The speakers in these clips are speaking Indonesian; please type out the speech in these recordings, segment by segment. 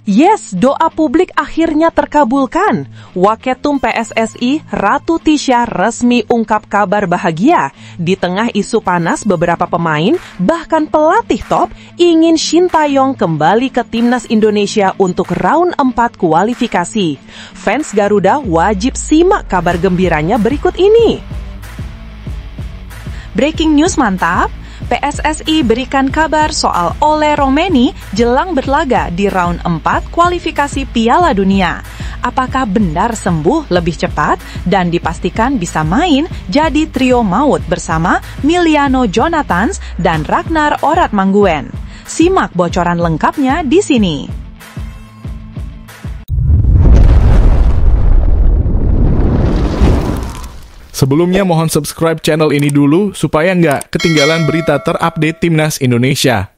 Yes, doa publik akhirnya terkabulkan. Waketum PSSI, Ratu Tisha resmi ungkap kabar bahagia. Di tengah isu panas beberapa pemain, bahkan pelatih top, ingin Shin Tae-yong kembali ke timnas Indonesia untuk round 4 kualifikasi. Fans Garuda wajib simak kabar gembiranya berikut ini. Breaking news mantap! PSSI berikan kabar soal Ole Romeni jelang berlaga di round 4 kualifikasi Piala Dunia. Apakah benar sembuh lebih cepat dan dipastikan bisa main jadi trio maut bersama Miliano Jonathans dan Ragnar Oratmanguyen? Simak bocoran lengkapnya di sini. Sebelumnya mohon subscribe channel ini dulu supaya nggak ketinggalan berita terupdate Timnas Indonesia.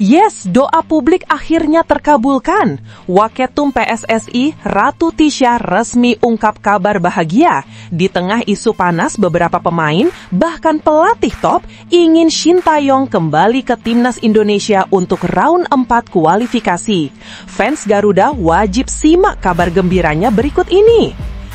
Yes, doa publik akhirnya terkabulkan. Waketum PSSI, Ratu Tisha resmi ungkap kabar bahagia. Di tengah isu panas beberapa pemain, bahkan pelatih top, ingin Shin Tae-yong kembali ke timnas Indonesia untuk round 4 kualifikasi. Fans Garuda wajib simak kabar gembiranya berikut ini.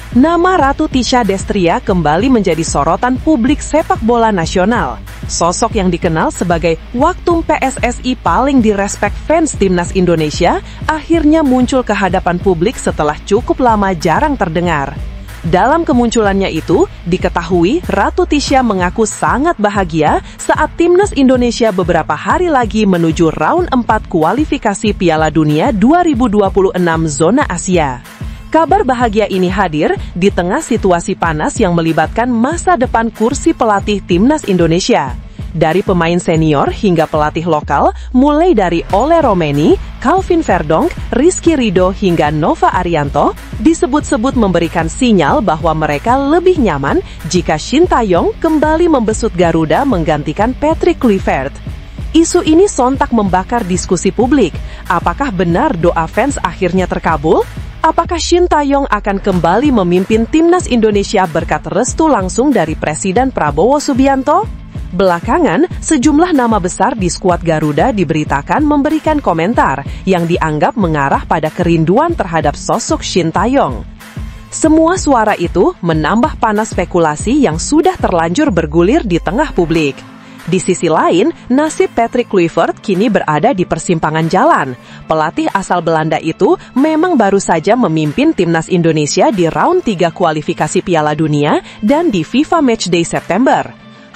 Nama Ratu Tisha Destria kembali menjadi sorotan publik sepak bola nasional. Sosok yang dikenal sebagai waktum PSSI paling direspek fans timnas Indonesia akhirnya muncul ke hadapan publik setelah cukup lama jarang terdengar. Dalam kemunculannya itu, diketahui Ratu Tisha mengaku sangat bahagia saat timnas Indonesia beberapa hari lagi menuju round 4 kualifikasi Piala Dunia 2026 zona Asia. Kabar bahagia ini hadir di tengah situasi panas yang melibatkan masa depan kursi pelatih timnas Indonesia. Dari pemain senior hingga pelatih lokal, mulai dari Ole Romeni, Calvin Verdonk, Rizky Ridho hingga Nova Arianto, disebut-sebut memberikan sinyal bahwa mereka lebih nyaman jika Shin Tae-yong kembali membesut Garuda menggantikan Patrick Kluivert. Isu ini sontak membakar diskusi publik. Apakah benar doa fans akhirnya terkabul? Apakah Shin Tae-yong akan kembali memimpin timnas Indonesia berkat restu langsung dari Presiden Prabowo Subianto? Belakangan, sejumlah nama besar di skuad Garuda diberitakan memberikan komentar yang dianggap mengarah pada kerinduan terhadap sosok Shin Tae-yong. Semua suara itu menambah panas spekulasi yang sudah terlanjur bergulir di tengah publik. Di sisi lain, nasib Patrick Kluivert kini berada di persimpangan jalan. Pelatih asal Belanda itu memang baru saja memimpin timnas Indonesia di round 3 kualifikasi Piala Dunia dan di FIFA Matchday September.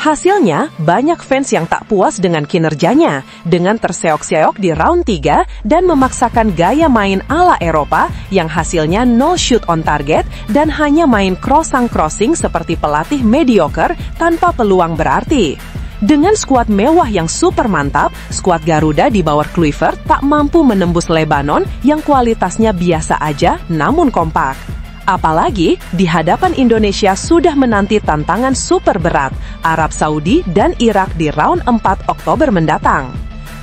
Hasilnya, banyak fans yang tak puas dengan kinerjanya, dengan terseok-seok di round 3 dan memaksakan gaya main ala Eropa yang hasilnya no shoot on target dan hanya main crossing seperti pelatih mediocre tanpa peluang berarti. Dengan skuad mewah yang super mantap, skuad Garuda di bawah Kluivert tak mampu menembus Lebanon yang kualitasnya biasa aja namun kompak. Apalagi di hadapan Indonesia sudah menanti tantangan super berat, Arab Saudi dan Irak di round 4 Oktober mendatang.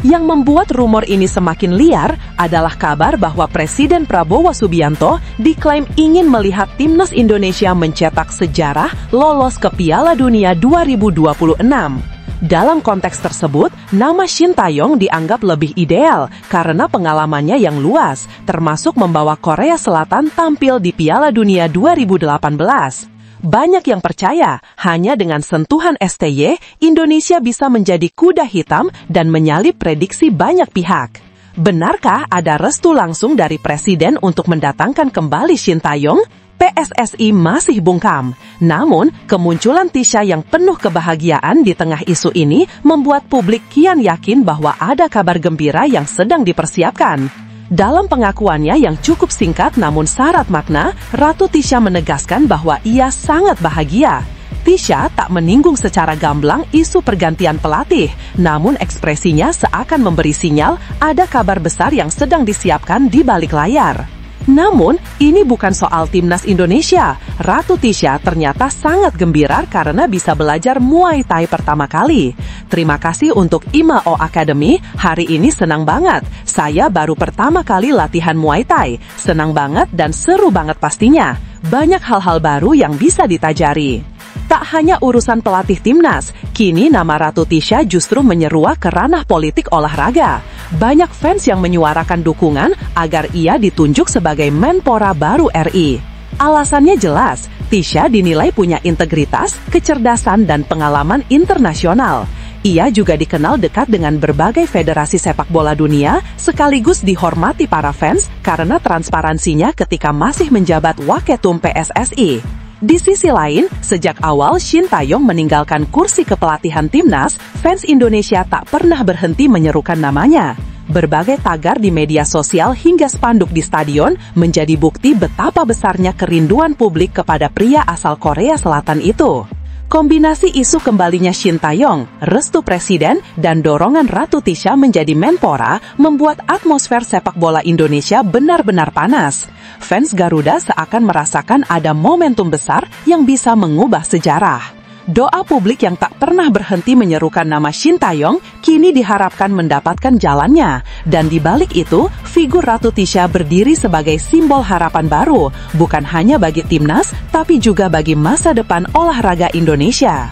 Yang membuat rumor ini semakin liar adalah kabar bahwa Presiden Prabowo Subianto diklaim ingin melihat timnas Indonesia mencetak sejarah lolos ke Piala Dunia 2026. Dalam konteks tersebut, nama Shin Tae-yong dianggap lebih ideal karena pengalamannya yang luas, termasuk membawa Korea Selatan tampil di Piala Dunia 2018. Banyak yang percaya, hanya dengan sentuhan STY, Indonesia bisa menjadi kuda hitam dan menyalip prediksi banyak pihak. Benarkah ada restu langsung dari Presiden untuk mendatangkan kembali Shin Tae-yong? PSSI masih bungkam. Namun, kemunculan Tisha yang penuh kebahagiaan di tengah isu ini membuat publik kian yakin bahwa ada kabar gembira yang sedang dipersiapkan. Dalam pengakuannya yang cukup singkat namun syarat makna, Ratu Tisha menegaskan bahwa ia sangat bahagia. Tisha tak menyinggung secara gamblang isu pergantian pelatih, namun ekspresinya seakan memberi sinyal ada kabar besar yang sedang disiapkan di balik layar. Namun, ini bukan soal timnas Indonesia. Ratu Tisha ternyata sangat gembira karena bisa belajar Muay Thai pertama kali. Terima kasih untuk Imao Academy, hari ini senang banget. Saya baru pertama kali latihan Muay Thai. Senang banget dan seru banget pastinya. Banyak hal-hal baru yang bisa ditajari. Tak hanya urusan pelatih timnas, kini nama Ratu Tisha justru menyeruak ke ranah politik olahraga. Banyak fans yang menyuarakan dukungan agar ia ditunjuk sebagai Menpora baru RI. Alasannya jelas, Tisha dinilai punya integritas, kecerdasan, dan pengalaman internasional. Ia juga dikenal dekat dengan berbagai federasi sepak bola dunia, sekaligus dihormati para fans karena transparansinya ketika masih menjabat Waketum PSSI. Di sisi lain, sejak awal Shin Tae-yong meninggalkan kursi kepelatihan timnas, fans Indonesia tak pernah berhenti menyerukan namanya. Berbagai tagar di media sosial hingga spanduk di stadion menjadi bukti betapa besarnya kerinduan publik kepada pria asal Korea Selatan itu. Kombinasi isu kembalinya Shin Tae-yong, restu presiden, dan dorongan Ratu Tisha menjadi Menpora membuat atmosfer sepak bola Indonesia benar-benar panas. Fans Garuda seakan merasakan ada momentum besar yang bisa mengubah sejarah. Doa publik yang tak pernah berhenti menyerukan nama Shin Tae-yong kini diharapkan mendapatkan jalannya. Dan di balik itu, figur Ratu Tisha berdiri sebagai simbol harapan baru, bukan hanya bagi timnas, tapi juga bagi masa depan olahraga Indonesia.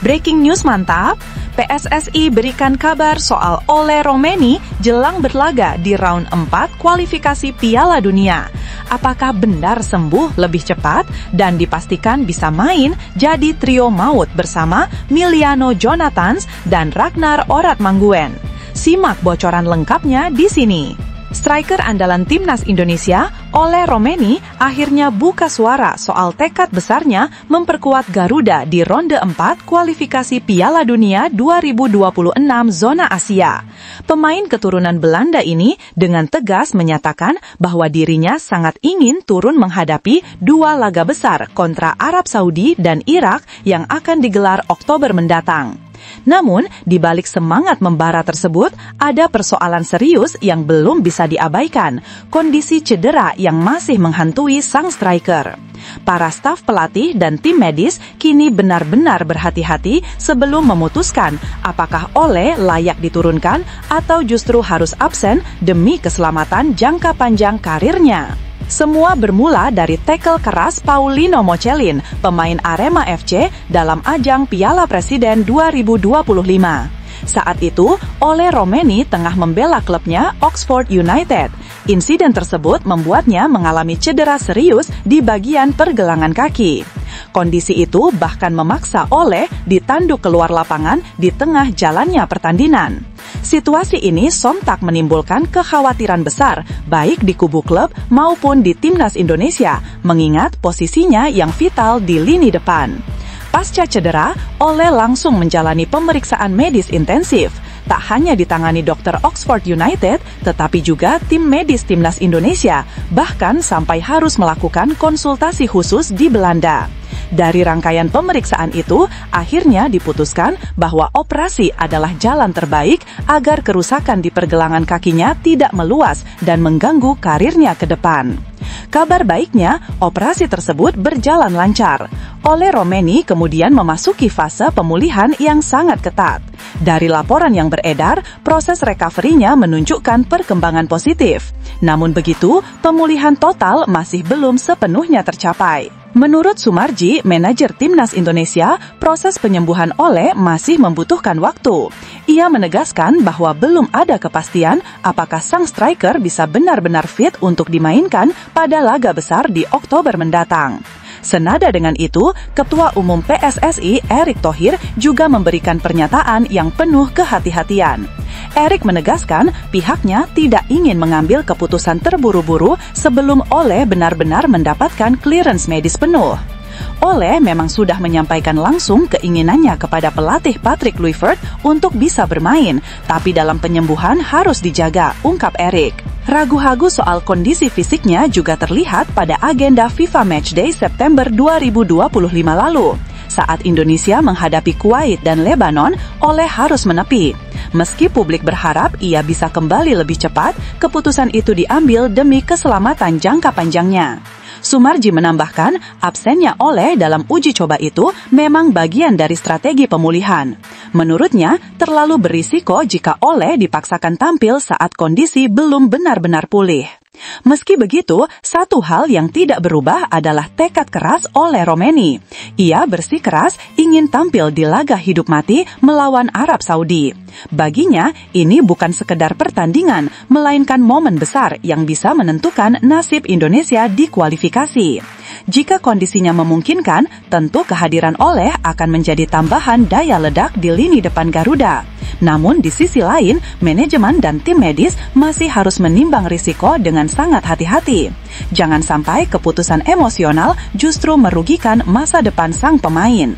Breaking news mantap! PSSI berikan kabar soal Ole Romeni jelang berlaga di round 4 kualifikasi Piala Dunia. Apakah benar sembuh lebih cepat dan dipastikan bisa main jadi trio maut bersama Miliano Jonathans dan Ragnar Oratmanguwen? Simak bocoran lengkapnya di sini. Striker andalan timnas Indonesia, Ole Romeni, akhirnya buka suara soal tekad besarnya memperkuat Garuda di ronde 4 kualifikasi Piala Dunia 2026 zona Asia. Pemain keturunan Belanda ini dengan tegas menyatakan bahwa dirinya sangat ingin turun menghadapi dua laga besar kontra Arab Saudi dan Irak yang akan digelar Oktober mendatang. Namun, di balik semangat membara tersebut, ada persoalan serius yang belum bisa diabaikan, kondisi cedera yang masih menghantui sang striker. Para staf pelatih dan tim medis kini benar-benar berhati-hati sebelum memutuskan apakah Ole layak diturunkan atau justru harus absen demi keselamatan jangka panjang karirnya. Semua bermula dari tackle keras Paulino Mochelin, pemain Arema FC dalam ajang Piala Presiden 2025. Saat itu, Ole Romeni tengah membela klubnya Oxford United. Insiden tersebut membuatnya mengalami cedera serius di bagian pergelangan kaki. Kondisi itu bahkan memaksa Ole ditanduk keluar lapangan di tengah jalannya pertandingan. Situasi ini sontak menimbulkan kekhawatiran besar, baik di kubu klub maupun di timnas Indonesia, mengingat posisinya yang vital di lini depan. Pasca cedera, Ole langsung menjalani pemeriksaan medis intensif. Tak hanya ditangani dokter Oxford United, tetapi juga tim medis timnas Indonesia, bahkan sampai harus melakukan konsultasi khusus di Belanda. Dari rangkaian pemeriksaan itu, akhirnya diputuskan bahwa operasi adalah jalan terbaik agar kerusakan di pergelangan kakinya tidak meluas dan mengganggu karirnya ke depan. Kabar baiknya, operasi tersebut berjalan lancar. Ole Romeni kemudian memasuki fase pemulihan yang sangat ketat. Dari laporan yang beredar, proses recovery-nya menunjukkan perkembangan positif. Namun begitu, pemulihan total masih belum sepenuhnya tercapai. Menurut Sumarji, manajer timnas Indonesia, proses penyembuhan Ole masih membutuhkan waktu. Ia menegaskan bahwa belum ada kepastian apakah sang striker bisa benar-benar fit untuk dimainkan pada laga besar di Oktober mendatang. Senada dengan itu, Ketua Umum PSSI Erick Thohir juga memberikan pernyataan yang penuh kehati-hatian. Erick menegaskan pihaknya tidak ingin mengambil keputusan terburu-buru sebelum Ole benar-benar mendapatkan clearance medis penuh. Ole memang sudah menyampaikan langsung keinginannya kepada pelatih Patrick Kluivert untuk bisa bermain, tapi dalam penyembuhan harus dijaga, ungkap Erick. Ragu-ragu soal kondisi fisiknya juga terlihat pada agenda FIFA Matchday September 2025 lalu. Saat Indonesia menghadapi Kuwait dan Lebanon, Ole harus menepi. Meski publik berharap ia bisa kembali lebih cepat, keputusan itu diambil demi keselamatan jangka panjangnya. Sumarji menambahkan, absennya Ole dalam uji coba itu memang bagian dari strategi pemulihan. Menurutnya, terlalu berisiko jika Ole dipaksakan tampil saat kondisi belum benar-benar pulih. Meski begitu, satu hal yang tidak berubah adalah tekad keras Ole Romeni. Ia bersikeras ingin tampil di laga hidup mati melawan Arab Saudi. Baginya, ini bukan sekedar pertandingan, melainkan momen besar yang bisa menentukan nasib Indonesia di kualifikasi. Jika kondisinya memungkinkan, tentu kehadiran Ole akan menjadi tambahan daya ledak di lini depan Garuda. Namun di sisi lain, manajemen dan tim medis masih harus menimbang risiko dengan sangat hati-hati. Jangan sampai keputusan emosional justru merugikan masa depan sang pemain.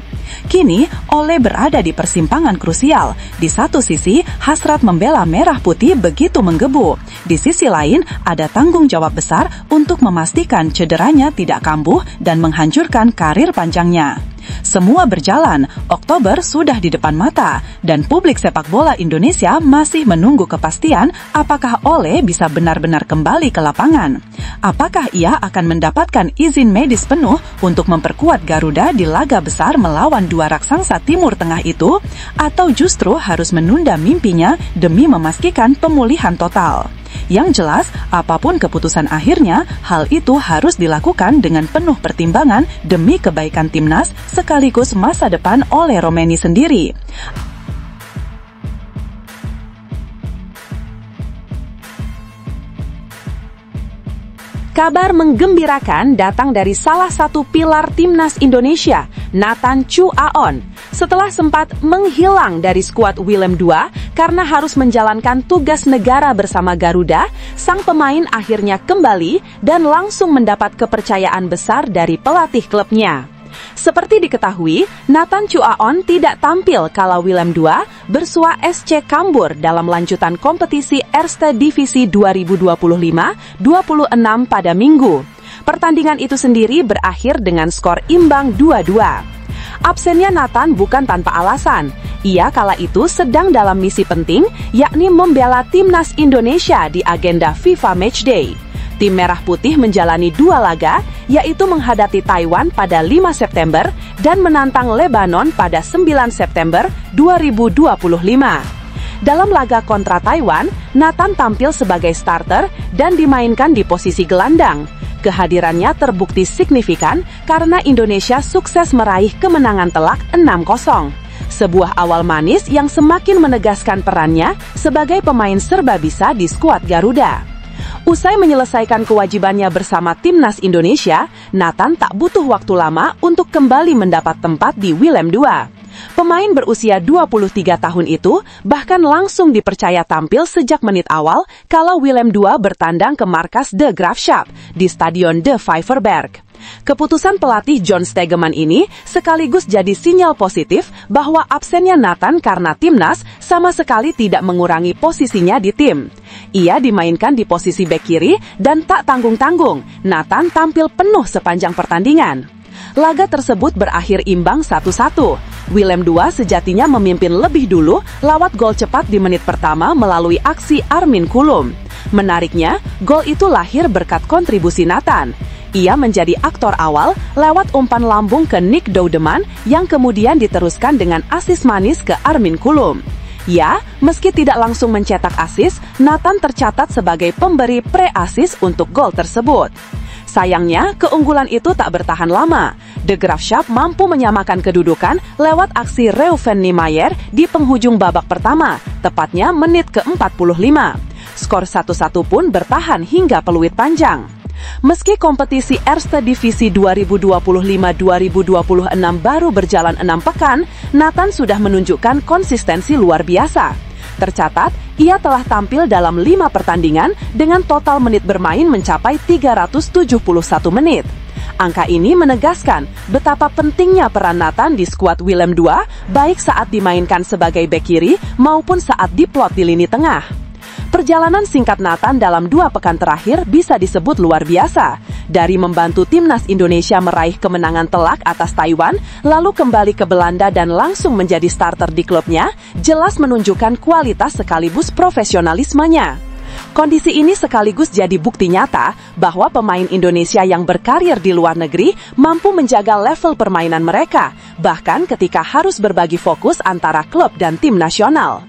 Kini, Ole berada di persimpangan krusial. Di satu sisi, hasrat membela merah putih begitu menggebu. Di sisi lain, ada tanggung jawab besar untuk memastikan cederanya tidak kambuh dan menghancurkan karir panjangnya. Semua berjalan, Oktober sudah di depan mata, dan publik sepak bola Indonesia masih menunggu kepastian apakah Ole bisa benar-benar kembali ke lapangan. Apakah ia akan mendapatkan izin medis penuh untuk memperkuat Garuda di laga besar melawan dua raksasa Timur Tengah itu, atau justru harus menunda mimpinya demi memastikan pemulihan total? Yang jelas, apapun keputusan akhirnya, hal itu harus dilakukan dengan penuh pertimbangan demi kebaikan timnas sekaligus masa depan Ole Romeni sendiri. Kabar menggembirakan datang dari salah satu pilar timnas Indonesia, Nathan Chu Aon. Setelah sempat menghilang dari skuad Willem II karena harus menjalankan tugas negara bersama Garuda, sang pemain akhirnya kembali dan langsung mendapat kepercayaan besar dari pelatih klubnya. Seperti diketahui, Nathan Chu Aon tidak tampil kala Willem II bersua SC Cambuur dalam lanjutan kompetisi Eerste Divisi 2025-26 pada Minggu. Pertandingan itu sendiri berakhir dengan skor imbang 2-2. Absennya Nathan bukan tanpa alasan. Ia kala itu sedang dalam misi penting, yakni membela timnas Indonesia di agenda FIFA Matchday. Tim Merah Putih menjalani dua laga, yaitu menghadapi Taiwan pada 5 September dan menantang Lebanon pada 9 September 2025. Dalam laga kontra Taiwan, Nathan tampil sebagai starter dan dimainkan di posisi gelandang. Kehadirannya terbukti signifikan karena Indonesia sukses meraih kemenangan telak 6-0. Sebuah awal manis yang semakin menegaskan perannya sebagai pemain serbabisa di skuad Garuda. Usai menyelesaikan kewajibannya bersama timnas Indonesia, Nathan tak butuh waktu lama untuk kembali mendapat tempat di Willem II. Pemain berusia 23 tahun itu bahkan langsung dipercaya tampil sejak menit awal kala Willem II bertandang ke markas De Graafschap di Stadion De Vijverberg. Keputusan pelatih John Stegeman ini sekaligus jadi sinyal positif bahwa absennya Nathan karena timnas sama sekali tidak mengurangi posisinya di tim. Ia dimainkan di posisi bek kiri dan tak tanggung-tanggung, Nathan tampil penuh sepanjang pertandingan. Laga tersebut berakhir imbang 1-1. Willem II sejatinya memimpin lebih dulu lewat gol cepat di menit pertama melalui aksi Armin Kulum. Menariknya, gol itu lahir berkat kontribusi Nathan. Ia menjadi aktor awal lewat umpan lambung ke Nick Doudeman yang kemudian diteruskan dengan asis manis ke Armin Kulum. Ya, meski tidak langsung mencetak asis, Nathan tercatat sebagai pemberi pre-asis untuk gol tersebut. Sayangnya, keunggulan itu tak bertahan lama. De Graafschap mampu menyamakan kedudukan lewat aksi Reuven Niemeyer di penghujung babak pertama, tepatnya menit ke-45. Skor 1-1 pun bertahan hingga peluit panjang. Meski kompetisi Eerste Divisi 2025-2026 baru berjalan 6 pekan, Nathan sudah menunjukkan konsistensi luar biasa. Tercatat, ia telah tampil dalam 5 pertandingan dengan total menit bermain mencapai 371 menit. Angka ini menegaskan betapa pentingnya peran Nathan di skuad Willem II, baik saat dimainkan sebagai bek kiri maupun saat diplot di lini tengah. Perjalanan singkat Nathan dalam 2 pekan terakhir bisa disebut luar biasa. Dari membantu timnas Indonesia meraih kemenangan telak atas Taiwan, lalu kembali ke Belanda dan langsung menjadi starter di klubnya, jelas menunjukkan kualitas sekaligus profesionalismenya. Kondisi ini sekaligus jadi bukti nyata bahwa pemain Indonesia yang berkarir di luar negeri mampu menjaga level permainan mereka, bahkan ketika harus berbagi fokus antara klub dan tim nasional.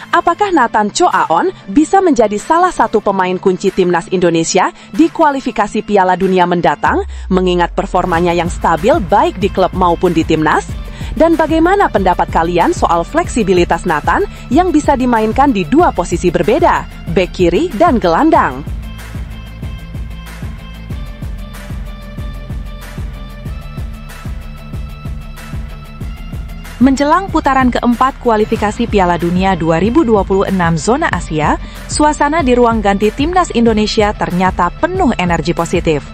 Apakah Nathan Choaon bisa menjadi salah satu pemain kunci timnas Indonesia di kualifikasi Piala Dunia mendatang, mengingat performanya yang stabil baik di klub maupun di timnas? Dan bagaimana pendapat kalian soal fleksibilitas Nathan yang bisa dimainkan di dua posisi berbeda, bek kiri dan gelandang? Menjelang putaran keempat kualifikasi Piala Dunia 2026 zona Asia, suasana di ruang ganti timnas Indonesia ternyata penuh energi positif.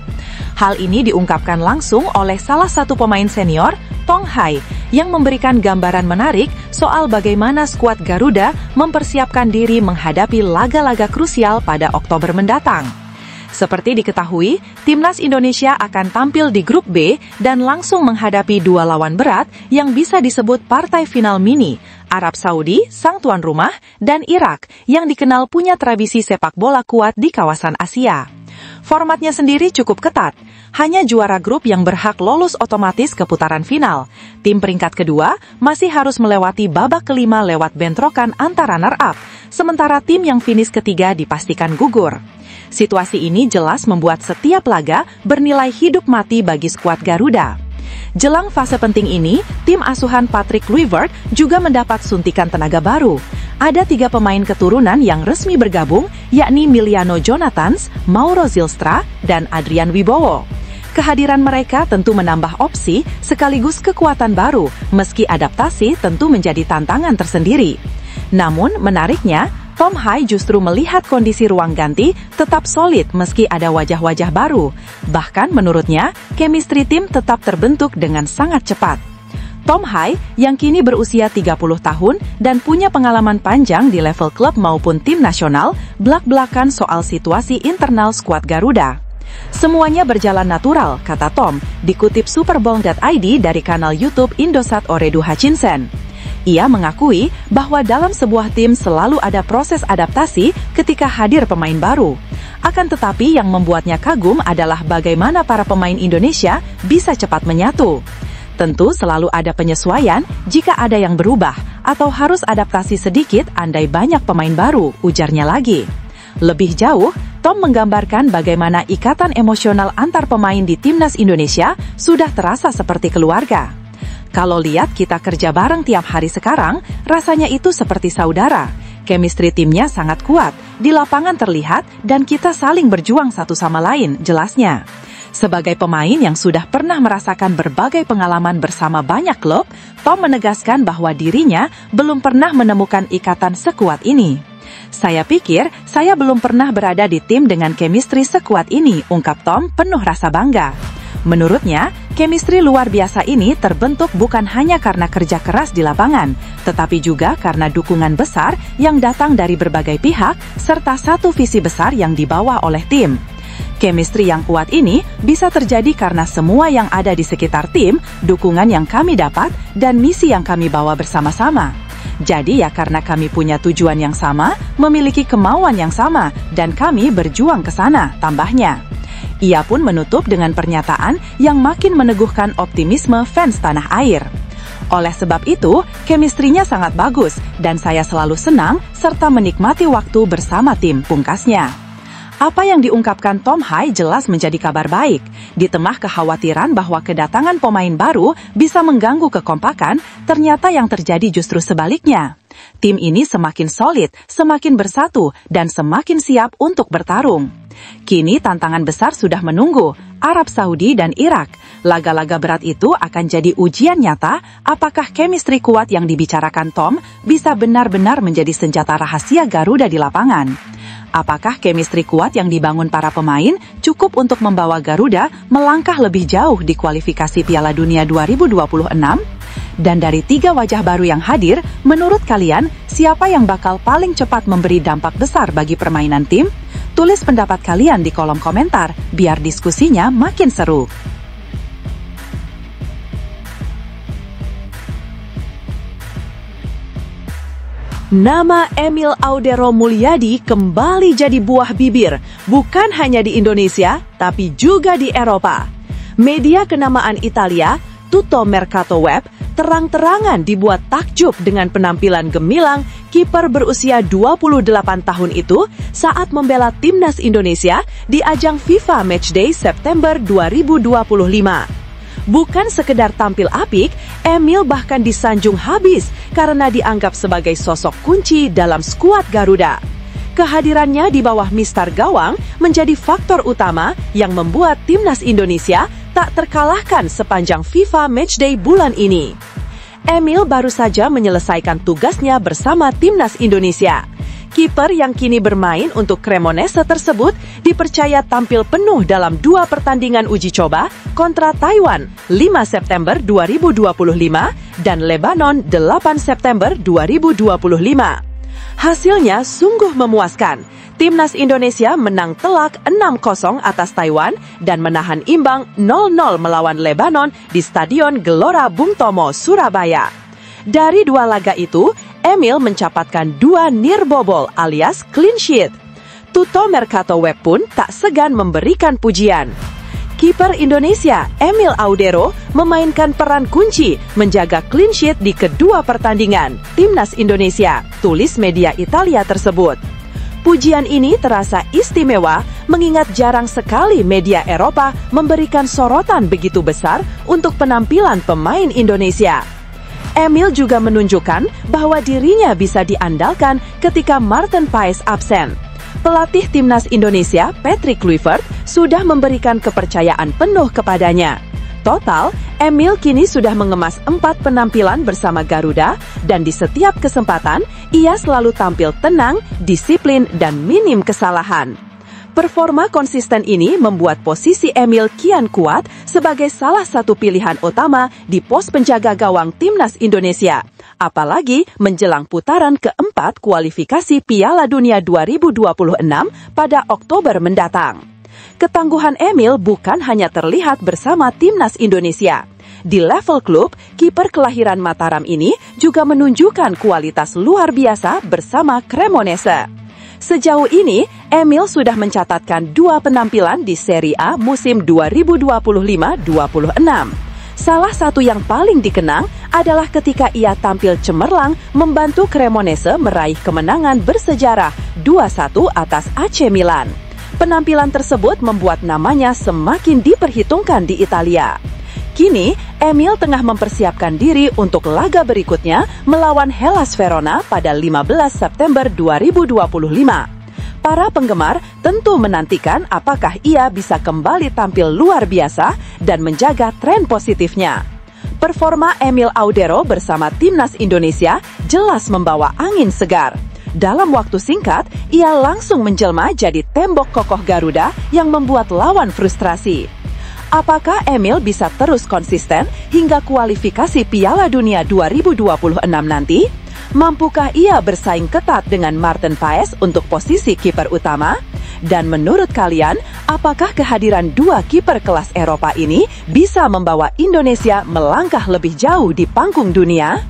Hal ini diungkapkan langsung oleh salah satu pemain senior, Tong Hai, yang memberikan gambaran menarik soal bagaimana skuad Garuda mempersiapkan diri menghadapi laga-laga krusial pada Oktober mendatang. Seperti diketahui, timnas Indonesia akan tampil di grup B dan langsung menghadapi dua lawan berat yang bisa disebut partai final mini, Arab Saudi, sang tuan rumah, dan Irak, yang dikenal punya tradisi sepak bola kuat di kawasan Asia. Formatnya sendiri cukup ketat, hanya juara grup yang berhak lolos otomatis ke putaran final. Tim peringkat kedua masih harus melewati babak kelima lewat bentrokan antara runner-up, sementara tim yang finish ketiga dipastikan gugur. Situasi ini jelas membuat setiap laga bernilai hidup mati bagi skuad Garuda. Jelang fase penting ini, tim asuhan Patrick Kluivert juga mendapat suntikan tenaga baru. Ada 3 pemain keturunan yang resmi bergabung, yakni Miliano Jonathans, Mauro Zylstra, dan Adrian Wibowo. Kehadiran mereka tentu menambah opsi sekaligus kekuatan baru, meski adaptasi tentu menjadi tantangan tersendiri. Namun, menariknya, Tom Hai justru melihat kondisi ruang ganti tetap solid meski ada wajah-wajah baru. Bahkan menurutnya, chemistry tim tetap terbentuk dengan sangat cepat. Tom Hai, yang kini berusia 30 tahun dan punya pengalaman panjang di level klub maupun tim nasional, belak-belakan soal situasi internal skuad Garuda. Semuanya berjalan natural, kata Tom, dikutip Superball.id dari kanal YouTube Indosat Oredu Hutchinson. Ia mengakui bahwa dalam sebuah tim selalu ada proses adaptasi ketika hadir pemain baru. Akan tetapi yang membuatnya kagum adalah bagaimana para pemain Indonesia bisa cepat menyatu. Tentu selalu ada penyesuaian jika ada yang berubah atau harus adaptasi sedikit andai banyak pemain baru, ujarnya lagi. Lebih jauh, Tom menggambarkan bagaimana ikatan emosional antar pemain di timnas Indonesia sudah terasa seperti keluarga. Kalau lihat kita kerja bareng tiap hari sekarang, rasanya itu seperti saudara. Chemistry timnya sangat kuat, di lapangan terlihat, dan kita saling berjuang satu sama lain, jelasnya. Sebagai pemain yang sudah pernah merasakan berbagai pengalaman bersama banyak klub, Tom menegaskan bahwa dirinya belum pernah menemukan ikatan sekuat ini. Saya pikir saya belum pernah berada di tim dengan chemistry sekuat ini, ungkap Tom penuh rasa bangga. Menurutnya, chemistry luar biasa ini terbentuk bukan hanya karena kerja keras di lapangan, tetapi juga karena dukungan besar yang datang dari berbagai pihak, serta satu visi besar yang dibawa oleh tim. Chemistry yang kuat ini bisa terjadi karena semua yang ada di sekitar tim, dukungan yang kami dapat, dan misi yang kami bawa bersama-sama. Jadi ya karena kami punya tujuan yang sama, memiliki kemauan yang sama, dan kami berjuang ke sana, tambahnya. Ia pun menutup dengan pernyataan yang makin meneguhkan optimisme fans tanah air. Oleh sebab itu, chemistry-nya sangat bagus dan saya selalu senang serta menikmati waktu bersama tim, pungkasnya. Apa yang diungkapkan Tom Hai jelas menjadi kabar baik. Di tengah kekhawatiran bahwa kedatangan pemain baru bisa mengganggu kekompakan, ternyata yang terjadi justru sebaliknya. Tim ini semakin solid, semakin bersatu, dan semakin siap untuk bertarung. Kini tantangan besar sudah menunggu, Arab Saudi dan Irak. Laga-laga berat itu akan jadi ujian nyata apakah chemistry kuat yang dibicarakan Tom bisa benar-benar menjadi senjata rahasia Garuda di lapangan. Apakah chemistry kuat yang dibangun para pemain cukup untuk membawa Garuda melangkah lebih jauh di kualifikasi Piala Dunia 2026? Dan dari 3 wajah baru yang hadir, menurut kalian, siapa yang bakal paling cepat memberi dampak besar bagi permainan tim? Tulis pendapat kalian di kolom komentar, biar diskusinya makin seru. Nama Emil Audero Mulyadi kembali jadi buah bibir, bukan hanya di Indonesia, tapi juga di Eropa. Media kenamaan Italia, Tutto Mercato Web, terang-terangan dibuat takjub dengan penampilan gemilang kiper berusia 28 tahun itu saat membela timnas Indonesia di ajang FIFA Matchday September 2025. Bukan sekedar tampil apik, Emil bahkan disanjung habis karena dianggap sebagai sosok kunci dalam skuad Garuda. Kehadirannya di bawah mistar gawang menjadi faktor utama yang membuat timnas Indonesia tak terkalahkan sepanjang FIFA Matchday bulan ini. Emil baru saja menyelesaikan tugasnya bersama timnas Indonesia. Kiper yang kini bermain untuk Cremonese tersebut dipercaya tampil penuh dalam 2 pertandingan uji coba kontra Taiwan 5 September 2025 dan Lebanon 8 September 2025. Hasilnya sungguh memuaskan. Timnas Indonesia menang telak 6-0 atas Taiwan dan menahan imbang 0-0 melawan Lebanon di Stadion Gelora Bung Tomo, Surabaya. Dari 2 laga itu, Emil mencatatkan 2 nirbobol alias clean sheet. Tuto Mercato Web pun tak segan memberikan pujian. Kiper Indonesia, Emil Audero, memainkan peran kunci menjaga clean sheet di kedua pertandingan timnas Indonesia, tulis media Italia tersebut. Pujian ini terasa istimewa mengingat jarang sekali media Eropa memberikan sorotan begitu besar untuk penampilan pemain Indonesia. Emil juga menunjukkan bahwa dirinya bisa diandalkan ketika Maarten Paes absen. Pelatih timnas Indonesia, Patrick Kluivert, sudah memberikan kepercayaan penuh kepadanya. Total, Emil kini sudah mengemas 4 penampilan bersama Garuda dan di setiap kesempatan, ia selalu tampil tenang, disiplin, dan minim kesalahan. Performa konsisten ini membuat posisi Emil kian kuat sebagai salah satu pilihan utama di pos penjaga gawang timnas Indonesia. Apalagi menjelang putaran keempat kualifikasi Piala Dunia 2026 pada Oktober mendatang. Ketangguhan Emil bukan hanya terlihat bersama timnas Indonesia. Di level klub, kiper kelahiran Mataram ini juga menunjukkan kualitas luar biasa bersama Cremonese. Sejauh ini, Emil sudah mencatatkan 2 penampilan di Serie A musim 2025-26. Salah satu yang paling dikenang adalah ketika ia tampil cemerlang membantu Cremonese meraih kemenangan bersejarah 2-1 atas AC Milan. Penampilan tersebut membuat namanya semakin diperhitungkan di Italia. Kini, Emil tengah mempersiapkan diri untuk laga berikutnya melawan Hellas Verona pada 15 September 2025. Para penggemar tentu menantikan apakah ia bisa kembali tampil luar biasa dan menjaga tren positifnya. Performa Emil Audero bersama timnas Indonesia jelas membawa angin segar. Dalam waktu singkat, ia langsung menjelma jadi tembok kokoh Garuda yang membuat lawan frustrasi. Apakah Emil bisa terus konsisten hingga kualifikasi Piala Dunia 2026 nanti? Mampukah ia bersaing ketat dengan Maarten Paes untuk posisi kiper utama? Dan menurut kalian, apakah kehadiran 2 kiper kelas Eropa ini bisa membawa Indonesia melangkah lebih jauh di panggung dunia?